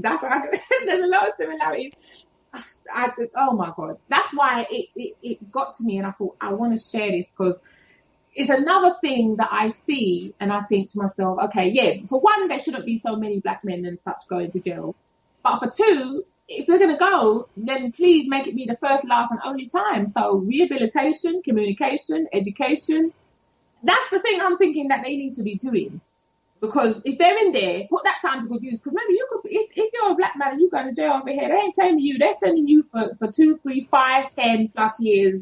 That's there's a lot of similarities. Oh my God. That's why it got to me, and I thought, I want to share this because it's another thing that I see, and I think to myself, okay, yeah, for one, there shouldn't be so many black men and such going to jail. But for two, if they're going to go, then please make it be the first, last, and only time. So rehabilitation, communication, education, that's the thing I'm thinking that they need to be doing. Because if they're in there, put that time to good use. Because maybe you could, if you're a black man and you go to jail over here, they ain't claiming you. They're sending you for 2, 3, 5, 10 plus years.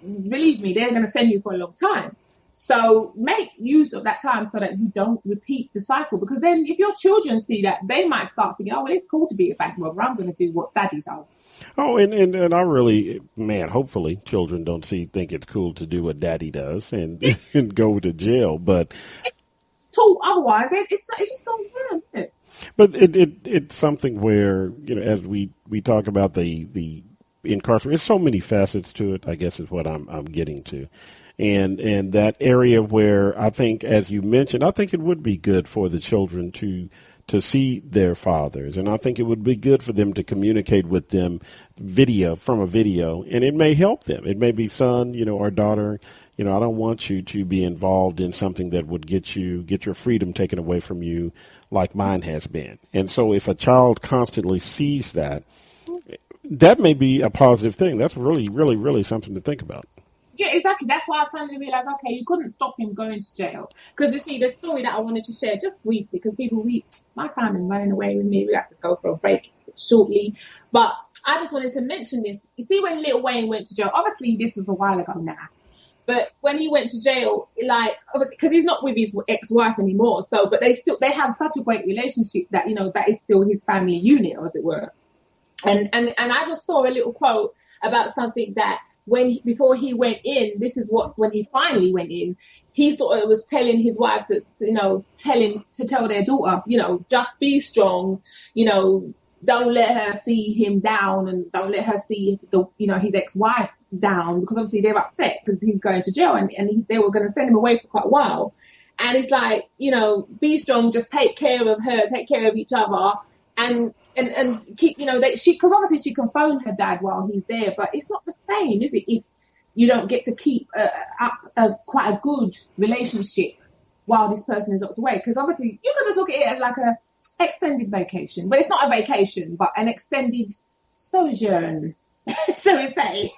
Believe me, they're going to send you for a long time. So make use of that time so that you don't repeat the cycle. Because then if your children see that, they might start thinking, oh, well, it's cool to be a bank robber. I'm going to do what daddy does. Oh, and I really, man, hopefully children don't think it's cool to do what daddy does and go to jail. But otherwise, it just goes down, isn't it? But it's something where, as we talk about the incarceration, there's so many facets to it, I guess is what I'm getting to. And that area where I think, as you mentioned, I think it would be good for the children to see their fathers. And I think it would be good for them to communicate with them from a video. And it may help them. It may be son, or daughter, I don't want you to be involved in something that would get your freedom taken away from you like mine has been. And so if a child constantly sees that may be a positive thing. That's really, really, really something to think about. Yeah, exactly. That's why I suddenly realized, okay, you couldn't stop him going to jail. Because you see, the story that I wanted to share just briefly, because my time is running away with me. We have to go for a break shortly. But I just wanted to mention this. You see, when Lil Wayne went to jail, obviously this was a while ago now. But when he went to jail, because he's not with his ex-wife anymore. But they have such a great relationship that, that is still his family unit, as it were. And I just saw a little quote about something that before he went in, this is when he finally went in, he sort of was telling his wife to tell their daughter, just be strong, don't let her see him down and don't let her see his ex-wife down, because obviously they're upset because he's going to jail and they were going to send him away for quite a while. And it's like, be strong, just take care of her, take care of each other, and keep, because obviously she can phone her dad while he's there, but it's not the same, is it, if you don't get to keep up quite a good relationship while this person is locked away? Because obviously you could just look at it as like a extended vacation, but it's not a vacation, but an extended sojourn, shall we say.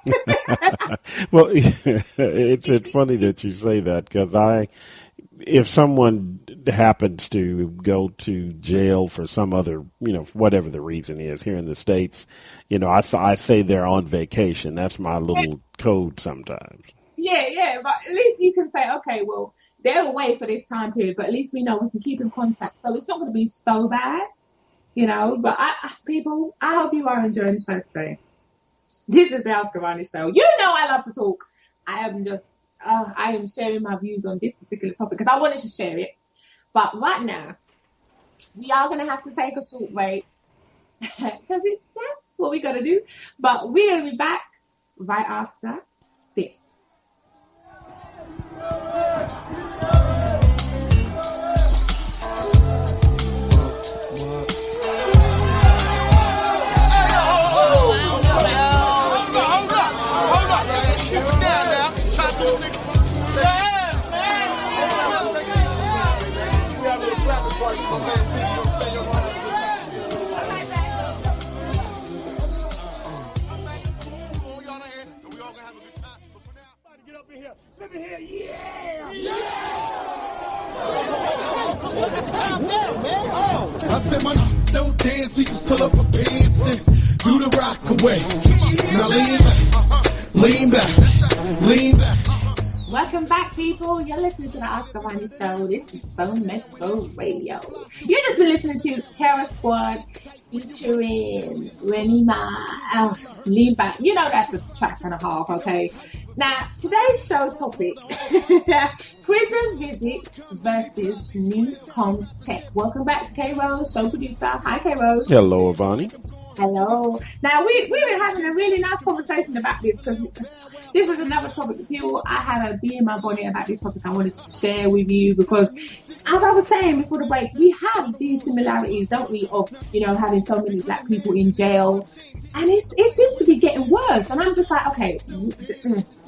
Well, it's funny that you say that, because if someone happens to go to jail for some other, whatever the reason is here in the States, I say they're on vacation. That's my little code sometimes. Yeah, but at least you can say, okay, well, they're away for this time period, but at least we know we can keep in contact. So it's not going to be so bad, but people, I hope you are enjoying the show today. This is the Ask Avani Show. I love to talk. I am sharing my views on this particular topic because I wanted to share it. But right now, we are going to have to take a short break because it's just what we got to do. But we're going to be back right after this. Let me hear, yeah! I said my don't dance, we just pull up a pants and do the rock away. Now lean back. Welcome back, people. You're listening to the Ask Avani Show. This is SoMetro Radio. You've just been listening to Terror Squad featuring Remy Ma. Lean back. That's a track and a half, okay? Now, today's show topic, prison visits versus new comms tech. Welcome back to K-Rose, show producer. Hi, K-Rose. Hello, Avani. Hello. Now, we've been having a really nice conversation about this because this is another topic. I had a bee in my bonnet about this topic I wanted to share with you because, as I was saying before the break, we have these similarities, don't we, of, having so many black people in jail. And it seems to be getting worse. And I'm just like, okay,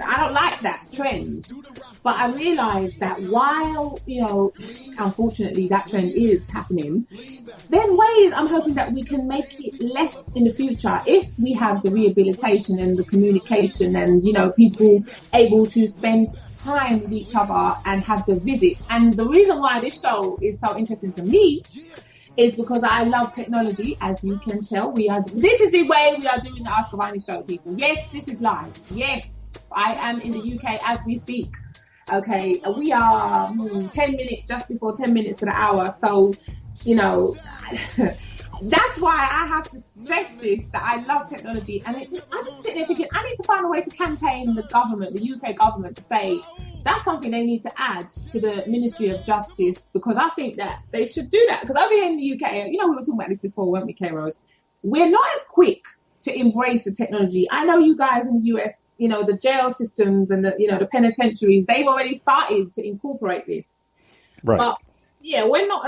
I don't like that trend. But I realise that while, unfortunately that trend is happening, there's ways I'm hoping that we can make it less in the future if we have the rehabilitation and the communication and, people able to spend time with each other and have the visits. And the reason why this show is so interesting to me is because I love technology, as you can tell. This is the way we are doing the Ask Avani Show, people. Yes, this is live. Yes, I am in the UK as we speak. Okay, we are 10 minutes, just before 10 minutes to the hour. So, that's why I have to stress this, that I love technology. And I just sit there thinking, I need to find a way to campaign the government, the UK government, to say that's something they need to add to the Ministry of Justice, because I think that they should do that. Because over here in the UK, we were talking about this before, weren't we, K-Rose? We're not as quick to embrace the technology. I know you guys in the US, the jail systems and the penitentiaries, they've already started to incorporate this. Right. But yeah, we're not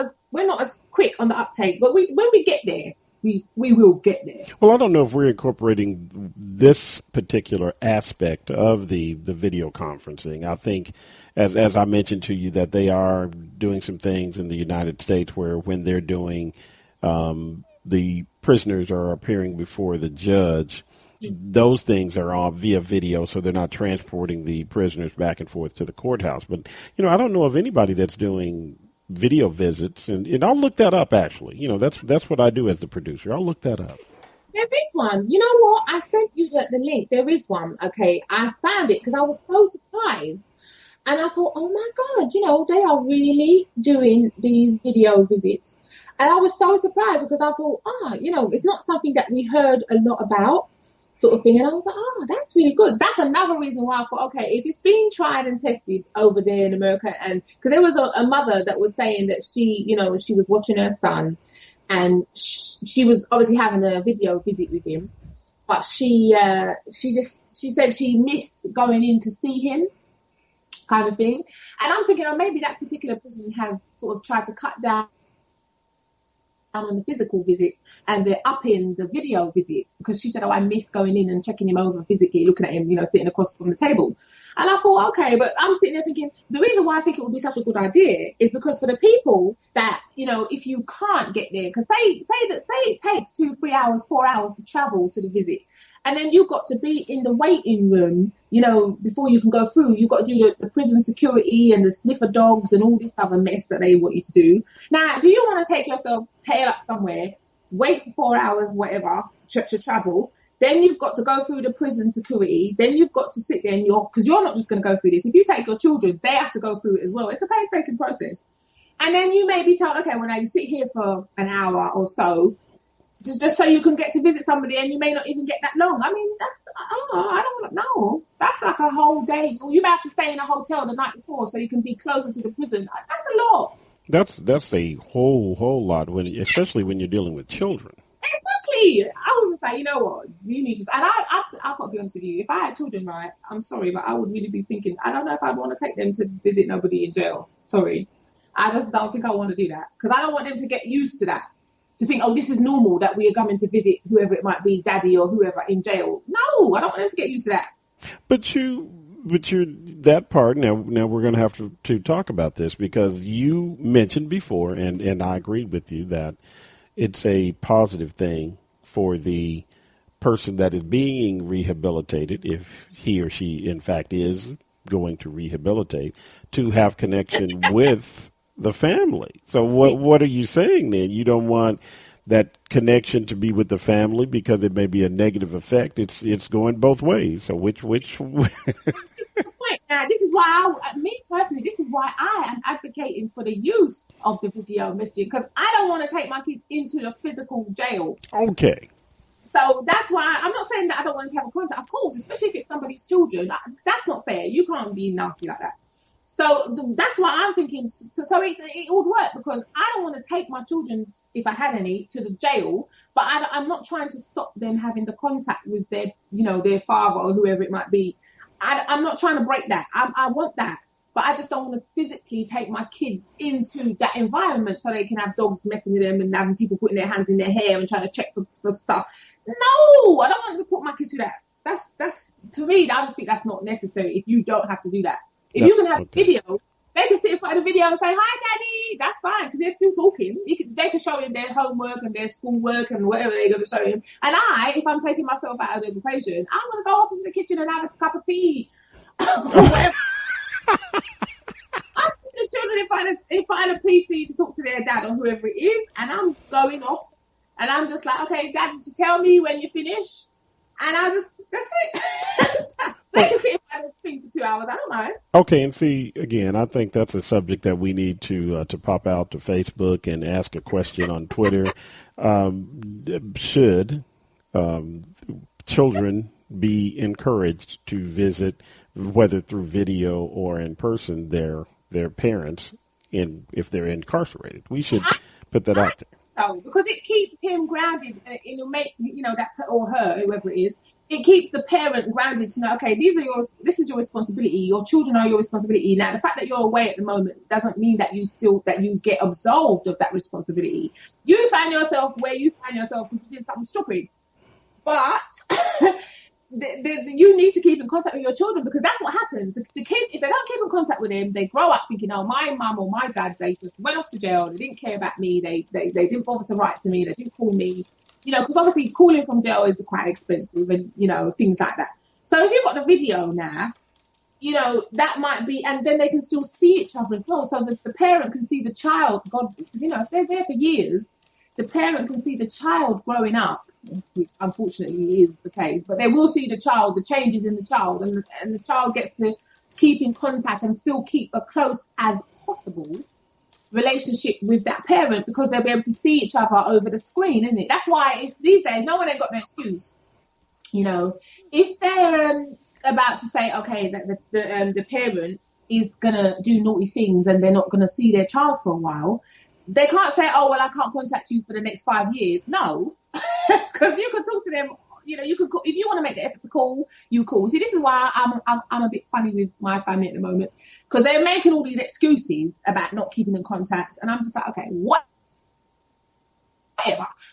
as quick on the uptake. But when we get there, we will get there. Well, I don't know if we're incorporating this particular aspect of the video conferencing. I think, as I mentioned to you, that they are doing some things in the United States where when they're doing, the prisoners are appearing before the judge, those things are all via video, so they're not transporting the prisoners back and forth to the courthouse. But, I don't know of anybody that's doing video visits, and I'll look that up, actually. That's what I do as the producer. I'll look that up. There is one. You know what? I sent you the link. There is one. Okay, I found it because I was so surprised. And I thought, oh my God, they are really doing these video visits. And I was so surprised because I thought, it's not something that we heard a lot about, sort of thing. And I was like, that's really good. That's another reason why I thought, okay, if it's being tried and tested over there in America, and because there was a mother that was saying that she was watching her son, and she was obviously having a video visit with him, but she said she missed going in to see him, kind of thing. And I'm thinking, maybe that particular person has sort of tried to cut down on the physical visits, and they're upping the video visits, because she said, I miss going in and checking him over physically, looking at him, sitting across from the table. And I thought, okay, but I'm sitting there thinking, the reason why I think it would be such a good idea is because for the people that, if you can't get there, because say it takes 2, 3 hours, 4 hours to travel to the visit, and then you've got to be in the waiting room, before you can go through. You've got to do the prison security and the sniffer dogs and all this other mess that they want you to do. Now, do you want to take yourself tail up somewhere, wait for 4 hours, whatever, to travel? Then you've got to go through the prison security. Then you've got to sit there because you're not just going to go through this. If you take your children, they have to go through it as well. It's a painstaking process. And then you may be told, okay, well, now you sit here for an hour or so, just so you can get to visit somebody, and you may not even get that long. I mean, I don't know. That's like a whole day. You may have to stay in a hotel the night before so you can be closer to the prison. That's a lot. That's a whole lot, especially when you're dealing with children. Exactly. I was just like, you know what? You need to. And I've got to be honest with you. If I had children, right, I'm sorry, but I would really be thinking, I don't know if I'd want to take them to visit nobody in jail. Sorry. I just don't think I want to do that, because I don't want them to get used to that. To think, this is normal that we are coming to visit whoever it might be, daddy or whoever in jail. No, I don't want them to get used to that. But that part, now we're going to have to talk about this, because you mentioned before, and I agreed with you, that it's a positive thing for the person that is being rehabilitated, if he or she in fact is going to rehabilitate, to have connection with the family. So what are you saying then? You don't want that connection to be with the family because it may be a negative effect. It's going both ways. So which Now, this is why this is why I am advocating for the use of the video messaging, because I don't want to take my kids into the physical jail. Okay. So that's why I'm not saying that I don't want to have a contact. Of course, especially if it's somebody's children. That's not fair. You can't be nasty like that. So that's why I'm thinking, so it would work, because I don't want to take my children, if I had any, to the jail, but I'm not trying to stop them having the contact with their father or whoever it might be. I'm not trying to break that. I want that. But I just don't want to physically take my kids into that environment so they can have dogs messing with them and having people putting their hands in their hair and trying to check for stuff. No, I don't want to put my kids through that. That's to me, I just think that's not necessary if you don't have to do that. If you can have a video, they can sit in front of the video and say, "Hi, Daddy." That's fine because they're still talking. They can show him their homework and their schoolwork and whatever they're going to show him. And if I'm taking myself out of the equation, I'm going to go off into the kitchen and have a cup of tea. Whatever. I'm putting the children in front of a PC to talk to their dad or whoever it is, and I'm going off, and I'm just like, "Okay, Dad, to tell me when you finish," and that's it. They can sit in front of the screen for 2 hours. I don't know. Okay, and see, again, I think that's a subject that we need to pop out to Facebook and ask a question on Twitter. Should children be encouraged to visit, whether through video or in person, their parents if they're incarcerated? We should put that out there. Oh, because it keeps him grounded. It'll make that or her, whoever it is. It keeps the parent grounded to know, okay, this is your responsibility. Your children are your responsibility. Now, the fact that you're away at the moment doesn't mean that you get absolved of that responsibility. You find yourself where you find yourself because you did something stupid, but you need to keep in contact with your children because that's what happens. The kids, if they don't keep in contact with them, they grow up thinking, "Oh, my mum or my dad, they just went off to jail. They didn't care about me. They didn't bother to write to me. They didn't call me." Because obviously calling from jail is quite expensive and, things like that. So if you've got the video now, that might be, and then they can still see each other as well. So that the parent can see the child, because, if they're there for years, the parent can see the child growing up, which unfortunately is the case, but they will see the child, the changes in the child, and the child gets to keep in contact and still keep a close as possible relationship with that parent because they'll be able to see each other over the screen, isn't it? That's why it's these days, no one ain't got no excuse. If they're about to say, okay, that the parent is going to do naughty things and they're not going to see their child for a while, they can't say, "Oh, well, I can't contact you for the next 5 years." No, because you can talk to them. You can call, if you want to make the effort to call, you call. See, this is why I'm a bit funny with my family at the moment because they're making all these excuses about not keeping in contact, and I'm just like, okay, whatever.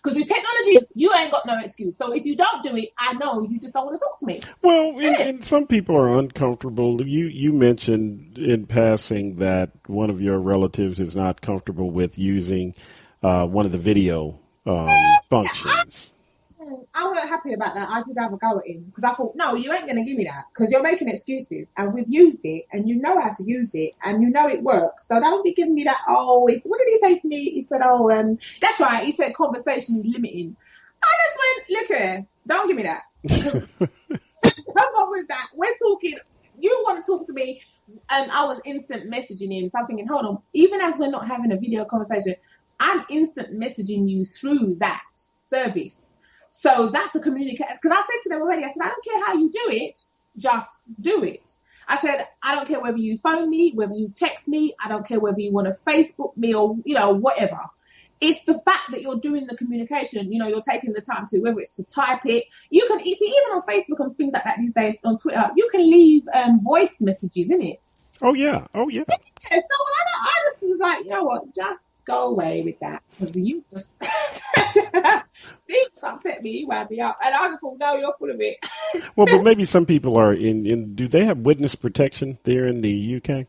Because with technology, you ain't got no excuse. So if you don't do it, I know you just don't want to talk to me. Well, and some people are uncomfortable. You mentioned in passing that one of your relatives is not comfortable with using one of the video functions. I wasn't happy about that. I did have a go at him because I thought, no, you ain't going to give me that because you're making excuses and we've used it and you know how to use it and you know it works. So don't be giving me that, what did he say to me? He said, that's right. He said conversation is limiting. I just went, look here, don't give me that. Come on with that. We're talking, you want to talk to me. I was instant messaging him. So I'm thinking, hold on, even as we're not having a video conversation, I'm instant messaging you through that service. So that's the communication. Because I said to them already, I said, I don't care how you do it, just do it. I said, I don't care whether you phone me, whether you text me, I don't care whether you want to Facebook me or, whatever. It's the fact that you're doing the communication, you're taking the time to, whether it's to type it. You can, see, even on Facebook and things like that these days, on Twitter, you can leave voice messages, innit? Oh, yeah. So I just was like, you know what, just go away with that. Because you just... These upset me, you wound me up. And I just thought, no, you're full of it. Well, but maybe some people are do they have witness protection there in the UK?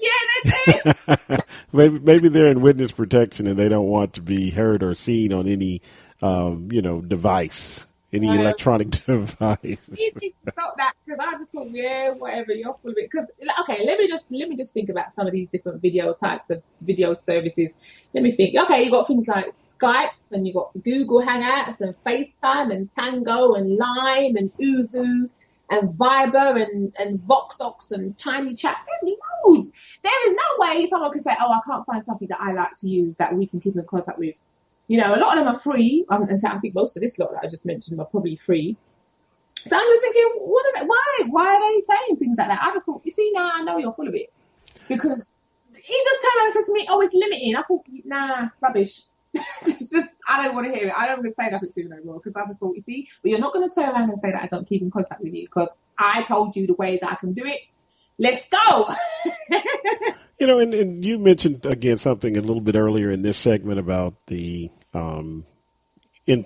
Yeah, they do. maybe they're in witness protection and they don't want to be heard or seen on any, device, any electronic device. Stop that, because I just thought, yeah, whatever, you're full of it. Because, okay, let me just think about some of these different video types of video services. Let me think. Okay, you got things like Skype, and you got Google Hangouts and FaceTime and Tango and Line and Uzu and Viber and VoxDocs and Tiny Chat. There's loads. There is no way someone can say, I can't find something that I like to use that we can keep in contact with. A lot of them are free. And I think most of this lot that I just mentioned are probably free. So I'm just thinking, why are they saying things like that? I just thought, you see, now I know you're full of it. Because he just turned around and said to me, it's limiting. I thought, nah, rubbish. Just, I don't want to hear it. I don't want to say nothing to you no more because I just thought, you see, but you're not going to turn around and say that I don't keep in contact with you because I told you the ways I can do it. Let's go. And you mentioned again something a little bit earlier in this segment about the in